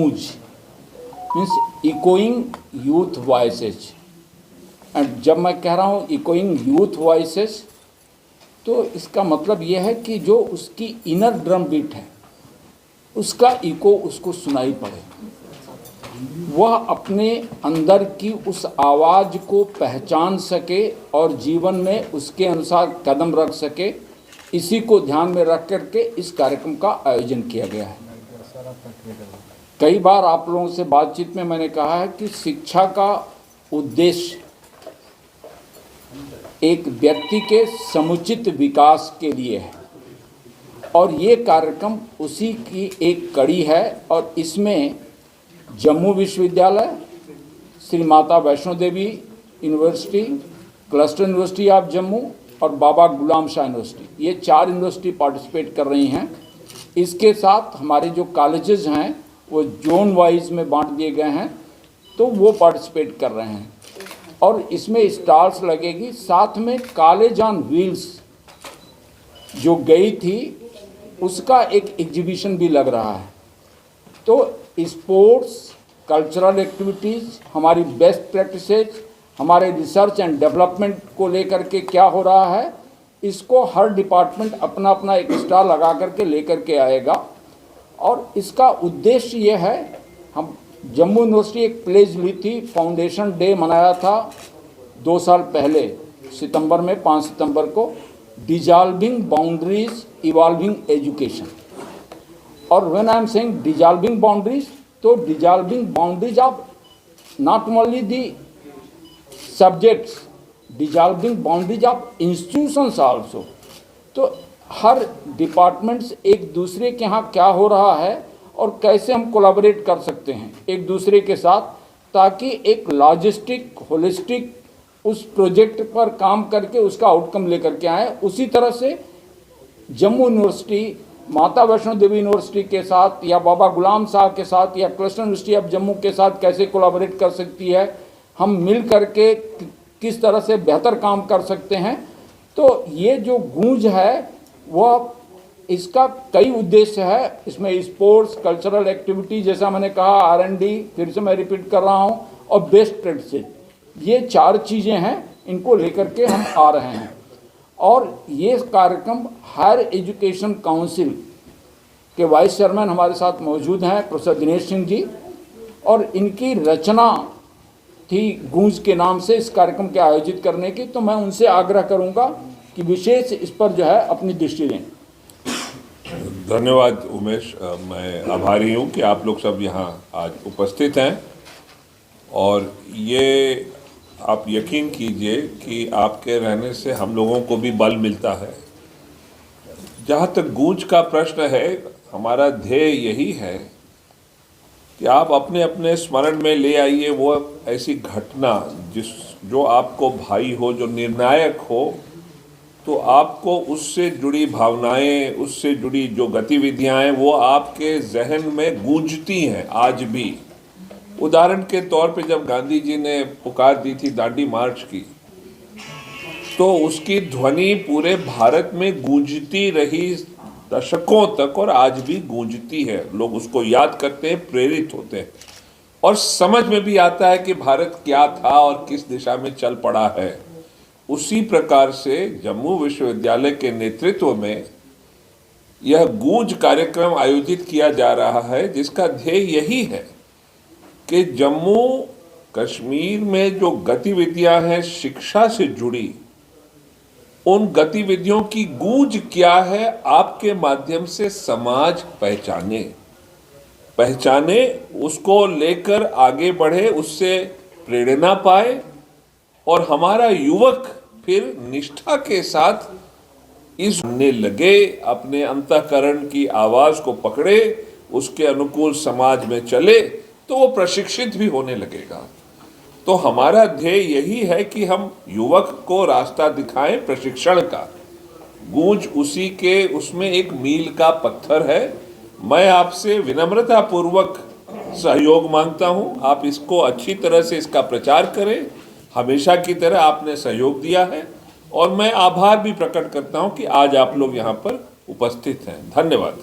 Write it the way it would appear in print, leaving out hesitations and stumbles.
गूंज means echoing youth voices. And जब मैं कह रहा हूँ इकोइंग यूथ वॉइसेस, तो इसका मतलब यह है कि जो उसकी इनर ड्रम बीट है उसका इको उसको सुनाई पड़े, वह अपने अंदर की उस आवाज़ को पहचान सके और जीवन में उसके अनुसार कदम रख सके। इसी को ध्यान में रख करके इस कार्यक्रम का आयोजन किया गया है। कई बार आप लोगों से बातचीत में मैंने कहा है कि शिक्षा का उद्देश्य एक व्यक्ति के समुचित विकास के लिए है और ये कार्यक्रम उसी की एक कड़ी है। और इसमें जम्मू विश्वविद्यालय, Shri Mata Vaishno Devi university, cluster university of Jammu और बाबा गुलाम शाह यूनिवर्सिटी, ये 4 यूनिवर्सिटी पार्टिसिपेट कर रही हैं। इसके साथ हमारे जो कॉलेजेस हैं वो जोन वाइज में बांट दिए गए हैं, तो वो पार्टिसिपेट कर रहे हैं। और इसमें स्टॉल्स लगेगी, साथ में कॉलेज ऑन व्हील्स जो गई थी उसका एक एग्जीबिशन भी लग रहा है। तो स्पोर्ट्स, कल्चरल एक्टिविटीज़, हमारी बेस्ट प्रैक्टिसेस, हमारे रिसर्च एंड डेवलपमेंट को लेकर के क्या हो रहा है, इसको हर डिपार्टमेंट अपना अपना एक स्टॉल लगा करके लेकर के आएगा। और इसका उद्देश्य ये है, हम जम्मू यूनिवर्सिटी एक प्लेज ली थी, फाउंडेशन डे मनाया था 2 साल पहले सितंबर में, 5 सितंबर को, डिजॉल्विंग बाउंड्रीज इवॉल्विंग एजुकेशन। और when I am saying dissolving boundaries, तो dissolving boundaries of not only the subjects, dissolving boundaries of institutions also. तो हर डिपार्टमेंट्स एक दूसरे के यहाँ क्या हो रहा है और कैसे हम कोलैबोरेट कर सकते हैं एक दूसरे के साथ, ताकि एक लॉजिस्टिक होलिस्टिक उस प्रोजेक्ट पर काम करके उसका आउटकम लेकर के आए। उसी तरह से जम्मू यूनिवर्सिटी माता वैष्णो देवी यूनिवर्सिटी के साथ या बाबा गुलाम शाह के साथ या क्लस्टर यूनिवर्सिटी ऑफ जम्मू के साथ कैसे कोलैबोरेट कर सकती है, हम मिल करके किस तरह से बेहतर काम कर सकते हैं। तो ये जो गूंज है वह, इसका कई उद्देश्य है। इसमें स्पोर्ट्स, कल्चरल एक्टिविटी, जैसा मैंने कहा, R&D, फिर से मैं रिपीट कर रहा हूँ, और बेस्ट प्रैक्टिसेस, ये 4 चीज़ें हैं, इनको लेकर के हम आ रहे हैं। और ये कार्यक्रम हायर एजुकेशन काउंसिल के वाइस चेयरमैन हमारे साथ मौजूद हैं, प्रोफेसर दिनेश सिंह जी, और इनकी रचना थी गूंज के नाम से इस कार्यक्रम के आयोजित करने की। तो मैं उनसे आग्रह करूँगा कि विशेष इस पर जो है अपनी दृष्टि दें। धन्यवाद उमेश, मैं आभारी हूँ कि आप लोग सब यहाँ आज उपस्थित हैं। और ये आप यकीन कीजिए कि आपके रहने से हम लोगों को भी बल मिलता है। जहाँ तक गूंज का प्रश्न है, हमारा ध्येय यही है कि आप अपने अपने स्मरण में ले आइए वो ऐसी घटना जो आपको भाई हो, जो निर्णायक हो, तो आपको उससे जुड़ी भावनाएं, उससे जुड़ी जो गतिविधियां हैं वो आपके जहन में गूंजती हैं आज भी। उदाहरण के तौर पे जब गांधी जी ने पुकार दी थी दांडी मार्च की, तो उसकी ध्वनि पूरे भारत में गूंजती रही दशकों तक और आज भी गूंजती है। लोग उसको याद करते हैं, प्रेरित होते हैं और समझ में भी आता है कि भारत क्या था और किस दिशा में चल पड़ा है। उसी प्रकार से जम्मू विश्वविद्यालय के नेतृत्व में यह गूंज कार्यक्रम आयोजित किया जा रहा है, जिसका ध्येय यही है कि जम्मू कश्मीर में जो गतिविधियां हैं शिक्षा से जुड़ी, उन गतिविधियों की गूंज क्या है आपके माध्यम से समाज पहचाने, उसको लेकर आगे बढ़े, उससे प्रेरणा पाए और हमारा युवक फिर निष्ठा के साथ इसने लगे, अपने अंतःकरण की आवाज को पकड़े, उसके अनुकूल समाज में चले, तो वो प्रशिक्षित भी होने लगेगा। तो हमारा ध्येय यही है कि हम युवक को रास्ता दिखाएं प्रशिक्षण का। गूंज उसी के, उसमें एक मील का पत्थर है। मैं आपसे विनम्रता पूर्वक सहयोग मांगता हूं, आप इसको अच्छी तरह से इसका प्रचार करें। हमेशा की तरह आपने सहयोग दिया है और मैं आभार भी प्रकट करता हूं कि आज आप लोग यहाँ पर उपस्थित हैं। धन्यवाद।